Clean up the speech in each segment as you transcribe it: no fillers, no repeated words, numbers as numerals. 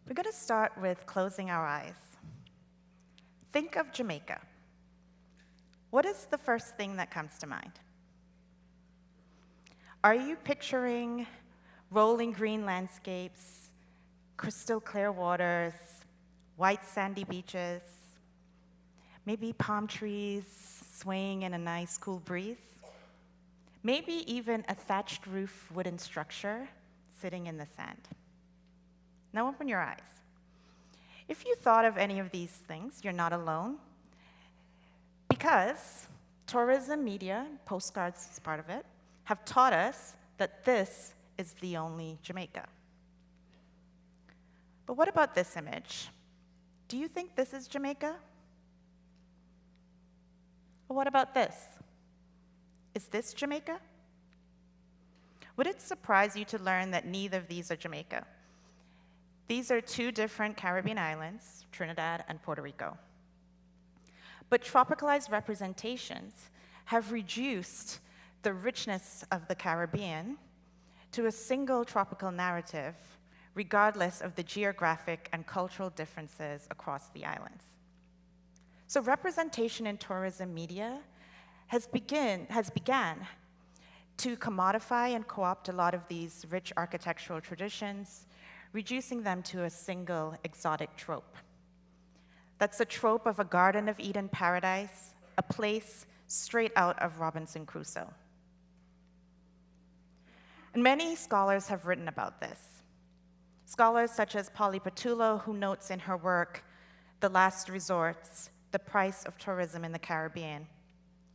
We're going to start with closing our eyes. Think of Jamaica. What is the first thing that comes to mind? Are you picturing rolling green landscapes, crystal clear waters, white sandy beaches, maybe palm trees swaying in a nice cool breeze? Maybe even a thatched roof wooden structure sitting in the sand. Now open your eyes. If you thought of any of these things, you're not alone, because tourism media, postcards is part of it, have taught us that this is the only Jamaica. But what about this image? Do you think this is Jamaica? Or what about this? Is this Jamaica? Would it surprise you to learn that neither of these are Jamaica? These are two different Caribbean islands, Trinidad and Puerto Rico. But tropicalized representations have reduced the richness of the Caribbean to a single tropical narrative, regardless of the geographic and cultural differences across the islands. So representation in tourism media has began to commodify and co-opt a lot of these rich architectural traditions, reducing them to a single exotic trope. That's a trope of a Garden of Eden paradise, a place straight out of Robinson Crusoe. And many scholars have written about this. Scholars such as Polly Petillo, who notes in her work, The Last Resorts, The Price of Tourism in the Caribbean.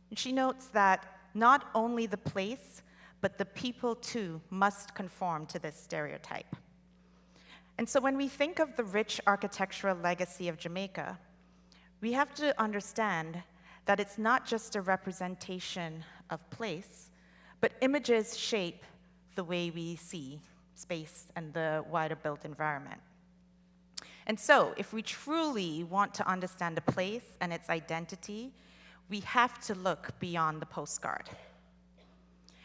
And she notes that not only the place, but the people too must conform to this stereotype. And so when we think of the rich architectural legacy of Jamaica, we have to understand that it's not just a representation of place, but images shape the way we see space and the wider built environment. And so if we truly want to understand a place and its identity, we have to look beyond the postcard.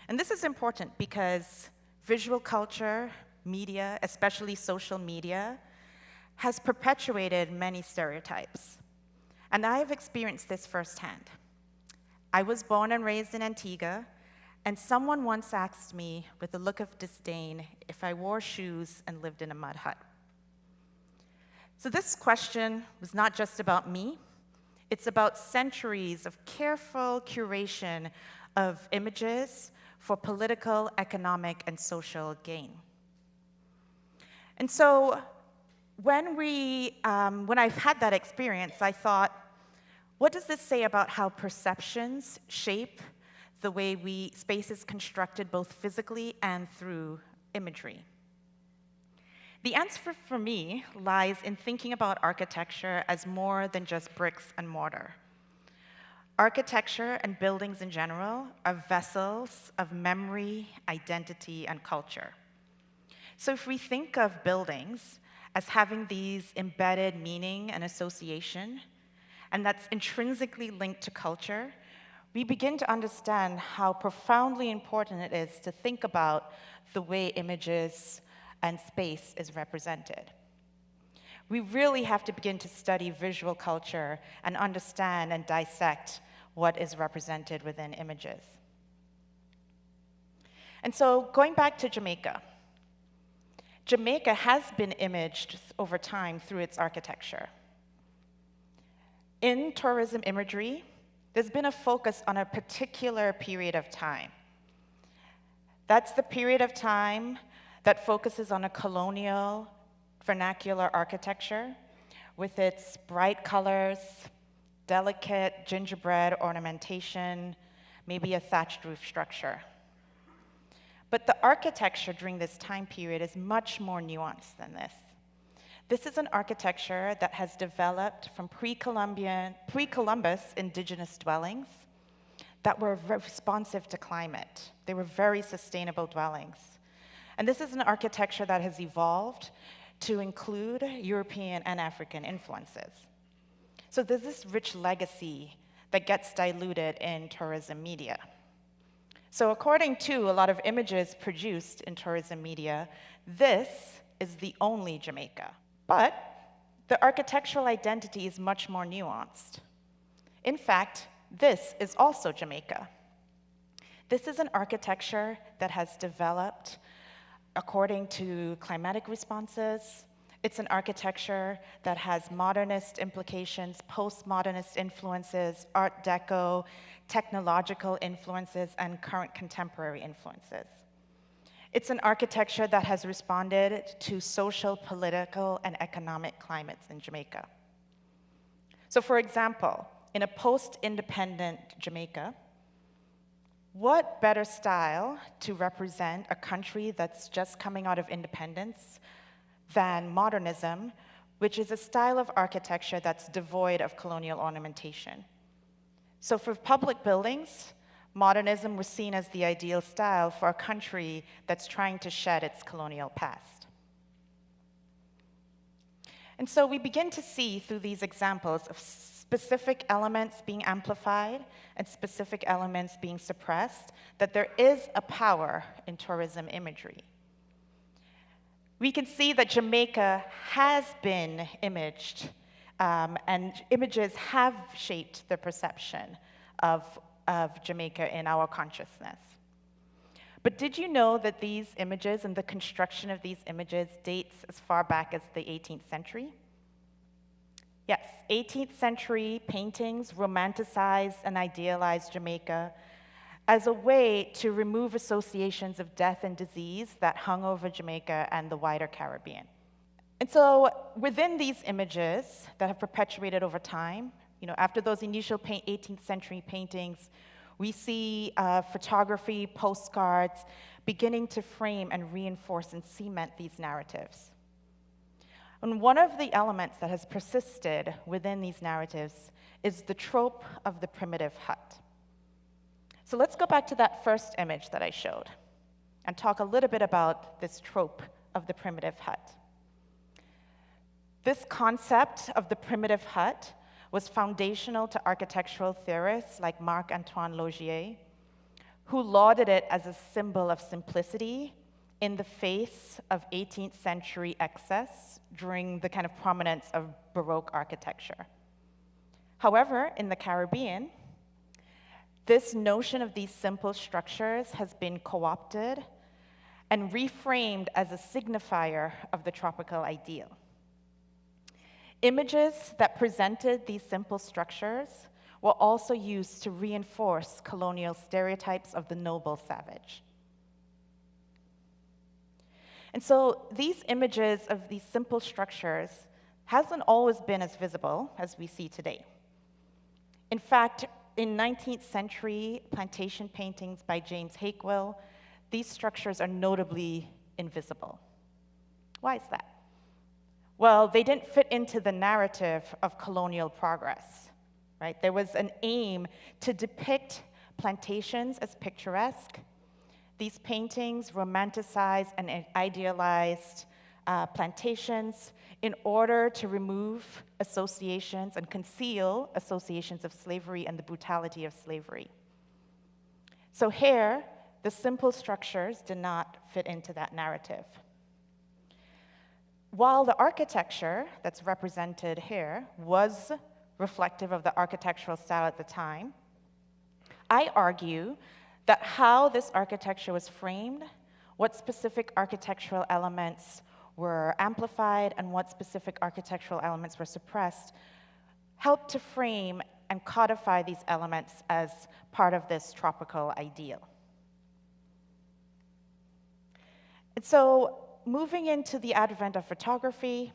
And this is important because visual culture, media, especially social media, has perpetuated many stereotypes. And I have experienced this firsthand. I was born and raised in Antigua, and someone once asked me with a look of disdain if I wore shoes and lived in a mud hut. So this question was not just about me. It's about centuries of careful curation of images for political, economic, and social gain. And so when I've had that experience, I thought, what does this say about how perceptions shape the way space is constructed both physically and through imagery? The answer for me lies in thinking about architecture as more than just bricks and mortar. Architecture and buildings in general are vessels of memory, identity, and culture. So if we think of buildings as having these embedded meaning and association, and that's intrinsically linked to culture, we begin to understand how profoundly important it is to think about the way images and space is represented. We really have to begin to study visual culture and understand and dissect what is represented within images. And so going back to Jamaica, Jamaica has been imaged over time through its architecture. In tourism imagery, there's been a focus on a particular period of time. That's the period of time that focuses on a colonial vernacular architecture with its bright colors, delicate gingerbread ornamentation, maybe a thatched roof structure. But the architecture during this time period is much more nuanced than this. This is an architecture that has developed from pre-Columbus indigenous dwellings that were responsive to climate. They were very sustainable dwellings. And this is an architecture that has evolved to include European and African influences. So there's this rich legacy that gets diluted in tourism media. So according to a lot of images produced in tourism media, this is the only Jamaica. But the architectural identity is much more nuanced. In fact, this is also Jamaica. This is an architecture that has developed according to climatic responses. It's an architecture that has modernist implications, postmodernist influences, Art Deco, technological influences, and current contemporary influences. It's an architecture that has responded to social, political, and economic climates in Jamaica. So for example, in a post-independent Jamaica, what better style to represent a country that's just coming out of independence than modernism, which is a style of architecture that's devoid of colonial ornamentation. So for public buildings, modernism was seen as the ideal style for a country that's trying to shed its colonial past. And so we begin to see through these examples of specific elements being amplified and specific elements being suppressed, that there is a power in tourism imagery. We can see that Jamaica has been imaged, and images have shaped the perception of Jamaica in our consciousness. But did you know that these images and the construction of these images dates as far back as the 18th century? Yes, 18th century paintings romanticized and idealized Jamaica as a way to remove associations of death and disease that hung over Jamaica and the wider Caribbean. And so within these images that have perpetuated over time, after those initial 18th century paintings, we see photography, postcards beginning to frame and reinforce and cement these narratives. And one of the elements that has persisted within these narratives is the trope of the primitive hut. So let's go back to that first image that I showed and talk a little bit about this trope of the primitive hut. This concept of the primitive hut was foundational to architectural theorists like Marc-Antoine Laugier, who lauded it as a symbol of simplicity in the face of 18th century excess during the kind of prominence of Baroque architecture. However, in the Caribbean, this notion of these simple structures has been co-opted and reframed as a signifier of the tropical ideal. Images that presented these simple structures were also used to reinforce colonial stereotypes of the noble savage. And so these images of these simple structures hasn't always been as visible as we see today. In fact, in 19th century plantation paintings by James Hakewill, these structures are notably invisible. Why is that? Well, they didn't fit into the narrative of colonial progress, right? There was an aim to depict plantations as picturesque. These paintings romanticized and idealized plantations in order to remove associations and conceal associations of slavery and the brutality of slavery. So here, the simple structures did not fit into that narrative. While the architecture that's represented here was reflective of the architectural style at the time, I argue that how this architecture was framed, what specific architectural elements were amplified, and what specific architectural elements were suppressed, helped to frame and codify these elements as part of this tropical ideal. And so, moving into the advent of photography,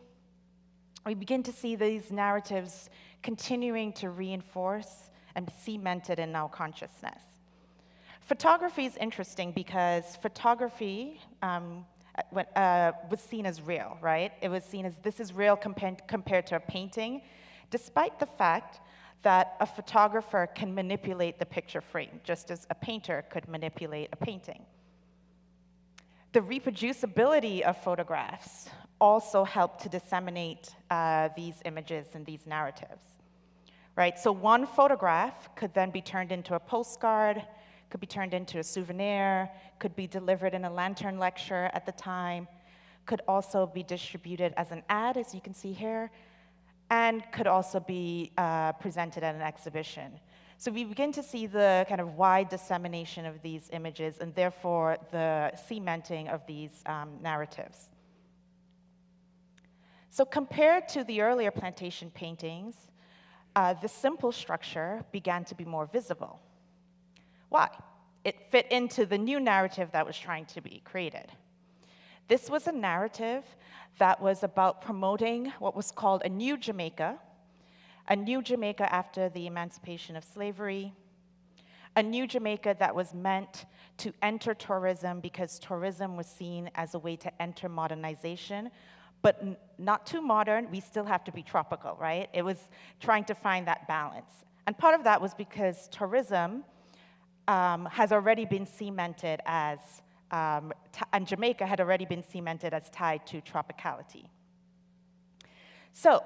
we begin to see these narratives continuing to reinforce and cement it in our consciousness. Photography is interesting because photography was seen as real, right? It was seen as this is real compared to a painting, despite the fact that a photographer can manipulate the picture frame, just as a painter could manipulate a painting. The reproducibility of photographs also helped to disseminate these images and these narratives, right? So one photograph could then be turned into a postcard, could be turned into a souvenir, could be delivered in a lantern lecture at the time, could also be distributed as an ad, as you can see here, and could also be presented at an exhibition. So we begin to see the kind of wide dissemination of these images and therefore the cementing of these narratives. So compared to the earlier plantation paintings, the simple structure began to be more visible. Why? It fit into the new narrative that was trying to be created. This was a narrative that was about promoting what was called a new Jamaica after the emancipation of slavery, a new Jamaica that was meant to enter tourism because tourism was seen as a way to enter modernization, but not too modern. We still have to be tropical, right? It was trying to find that balance. And part of that was because tourism has already been cemented as, and Jamaica had already been cemented as tied to tropicality. So,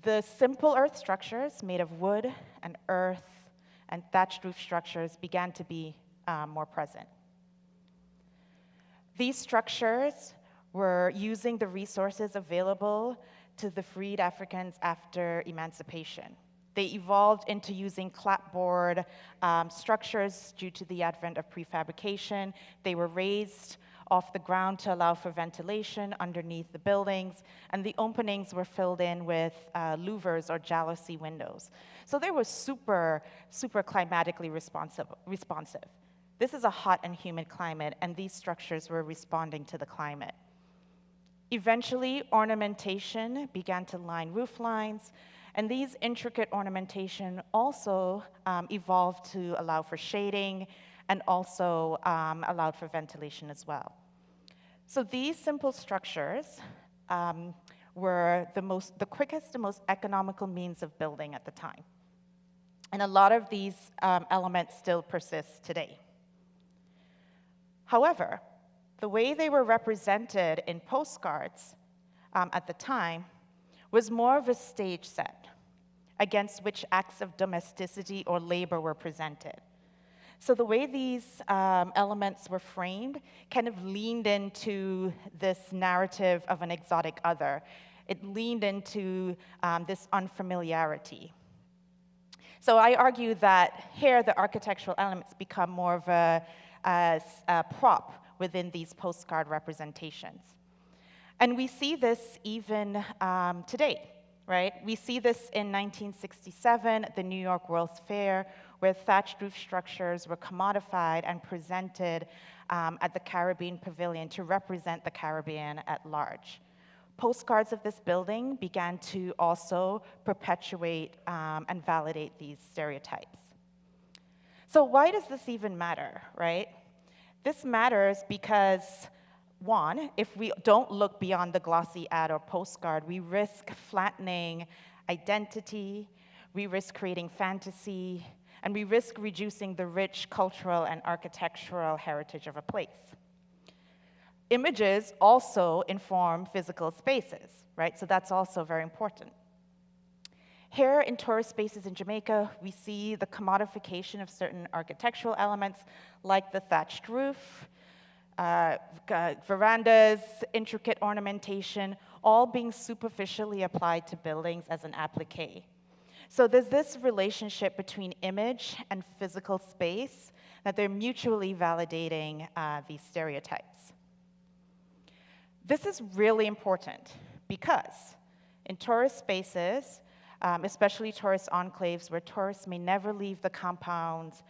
the simple earth structures made of wood and earth and thatched roof structures began to be more present. These structures were using the resources available to the freed Africans after emancipation. They evolved into using clapboard structures due to the advent of prefabrication. They were raised off the ground to allow for ventilation underneath the buildings, and the openings were filled in with louvers or jalousie windows. So they were super climatically responsive. This is a hot and humid climate, and these structures were responding to the climate. Eventually, ornamentation began to line roof lines, and these intricate ornamentation also evolved to allow for shading and also allowed for ventilation as well. So these simple structures were the quickest and most economical means of building at the time. And a lot of these elements still persist today. However, the way they were represented in postcards at the time was more of a stage set against which acts of domesticity or labor were presented. So the way these elements were framed kind of leaned into this narrative of an exotic other. It leaned into this unfamiliarity. So I argue that here the architectural elements become more of a prop within these postcard representations. And we see this even today, right? We see this in 1967 at the New York World's Fair, where thatched roof structures were commodified and presented at the Caribbean Pavilion to represent the Caribbean at large. Postcards of this building began to also perpetuate and validate these stereotypes. So why does this even matter, right? This matters because, one, if we don't look beyond the glossy ad or postcard, we risk flattening identity, we risk creating fantasy, and we risk reducing the rich cultural and architectural heritage of a place. Images also inform physical spaces, right? So that's also very important. Here in tourist spaces in Jamaica, we see the commodification of certain architectural elements like the thatched roof, verandas, intricate ornamentation, all being superficially applied to buildings as an applique. So there's this relationship between image and physical space that they're mutually validating these stereotypes. This is really important because in tourist spaces, especially tourist enclaves where tourists may never leave the confines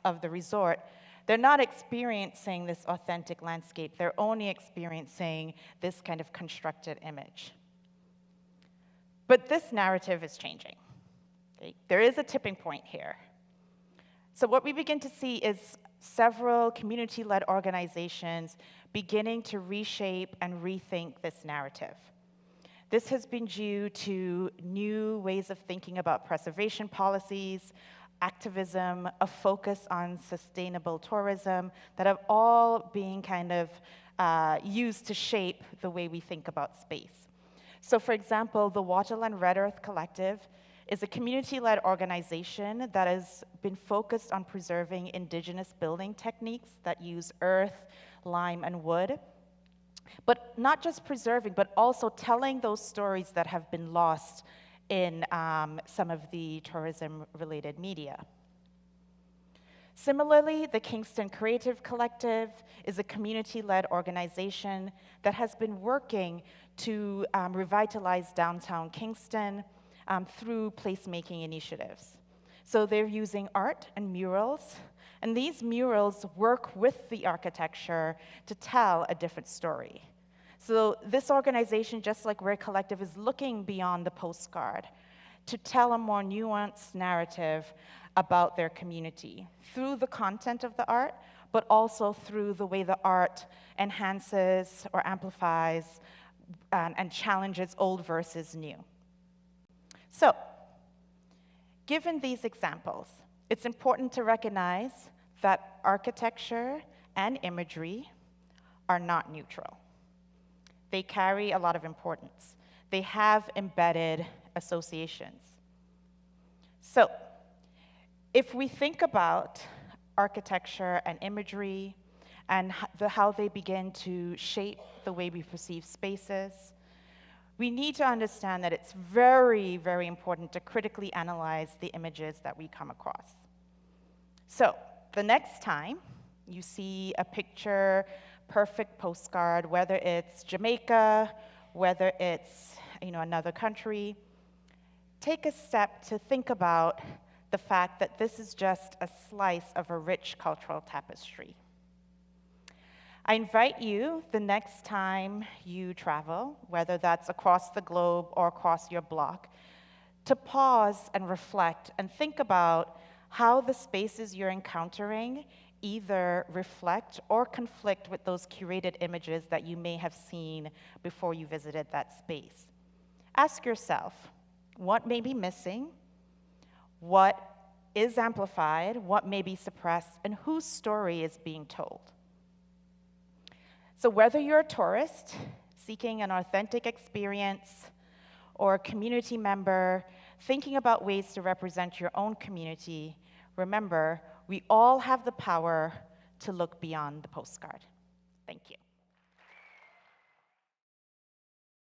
of the resort, they're not experiencing this authentic landscape. They're only experiencing this kind of constructed image. But this narrative is changing. Okay? There is a tipping point here. So what we begin to see is several community-led organizations beginning to reshape and rethink this narrative. This has been due to new ways of thinking about preservation policies, activism, a focus on sustainable tourism that have all been kind of used to shape the way we think about space. So for example, the Waterland Red Earth Collective is a community-led organization that has been focused on preserving indigenous building techniques that use earth, lime, and wood. But not just preserving, but also telling those stories that have been lost in some of the tourism-related media. Similarly, the Kingston Creative Collective is a community-led organization that has been working to revitalize downtown Kingston through placemaking initiatives. So they're using art and murals, and these murals work with the architecture to tell a different story. So this organization, just like Rare Collective, is looking beyond the postcard to tell a more nuanced narrative about their community through the content of the art, but also through the way the art enhances or amplifies and challenges old versus new. So, given these examples, it's important to recognize that architecture and imagery are not neutral. They carry a lot of importance. They have embedded associations. So, if we think about architecture and imagery and how they begin to shape the way we perceive spaces, we need to understand that it's very, very important to critically analyze the images that we come across. So, the next time you see a picture perfect postcard, whether it's Jamaica, whether it's another country, take a step to think about the fact that this is just a slice of a rich cultural tapestry. I invite you the next time you travel, whether that's across the globe or across your block, to pause and reflect and think about how the spaces you're encountering either reflect or conflict with those curated images that you may have seen before you visited that space. Ask yourself, what may be missing? What is amplified? What may be suppressed? And whose story is being told? So whether you're a tourist seeking an authentic experience or a community member thinking about ways to represent your own community, remember, we all have the power to look beyond the postcard. Thank you.